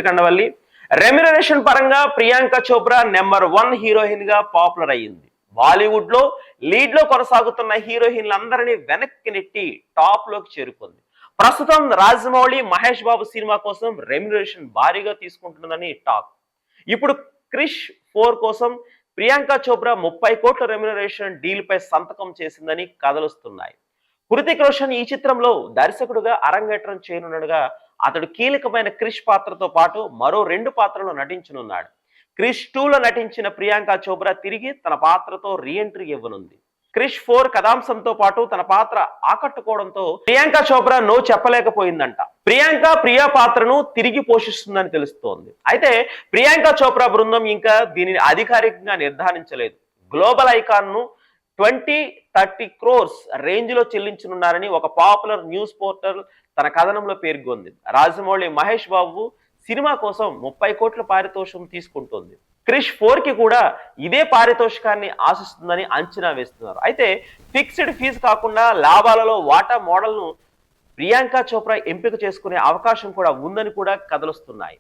Kandavalli remuneration పరంగా Priyanka Chopra number 1 heroine గా popular అయ్యింది. బాలీవుడ్ లో లీడ్ లో కొనసాగుతున్న హీరోయిన్లందరినీ వెనక్కి నెట్టి టాప్ లోకి చేరుకుంది. ప్రస్తుతం రాజమౌళి మహేష్ బాబు సినిమా కోసం రెమ్యునరేషన్ భారీగా తీసుకుంటుందని టాక్. ఇప్పుడు క్రిష్ 4 కోసం ప్రియాంక చోప్రా 30 కోట్ల రెమ్యునరేషన్ డీల్ పై సంతకం చేసిందని కథలుస్తున్నాయి. హృతిక్ రోషన్ ఈ చిత్రంలో దర్శకుడుగా అరంగేట్రం చేయనున్నట్టుగా అతడు కీలకమైన క్రిష్ పాత్రతో పాటు మరో 2 పాత్రలు నటించనున్నాడు. క్రిష్ 2లో నటించిన ప్రియాంక చోప్రా తిరిగి తన పాత్రతో రీఎంట్రీ ఇవ్వనుంది. క్రిష్ 4 కథాంశంతో పాటు తన పాత్ర ఆకట్టుకోవడంతో ప్రియాంక చోప్రా నో చెప్పలేకపోయిందంట. ప్రియా పాత్రను తిరిగి పోషిస్తుందని తెలుస్తోంది. అయితే ప్రియాంక చోప్రా బృందం ఇంకా దీనిని అధికారికంగా నిర్ధారించలేదు. గ్లోబల్ ఐకాన్ ను 20-30 crores రేంజ్ లో చెల్లించనున్నారని ఒక పాపులర్ న్యూస్ పోర్టల్ తన కథనంలో పేర్కొంది. రాజమౌళి మహేష్ బాబు సినిమా కోసం 30 కోట్ల పారితోషికం తీసుకుంటోంది. క్రిష్ 4కి కూడా ఇదే పారితోషికాన్ని ఆశిస్తుందని అంచనా వేస్తున్నారు. అయితే ఫిక్స్డ్ ఫీజు కాకుండా లాభాలలో వాటా మోడల్ను ప్రియాంక చోప్రా ఎంపిక చేసుకునే అవకాశం కూడా ఉందని కూడా కథలుస్తున్నాయి.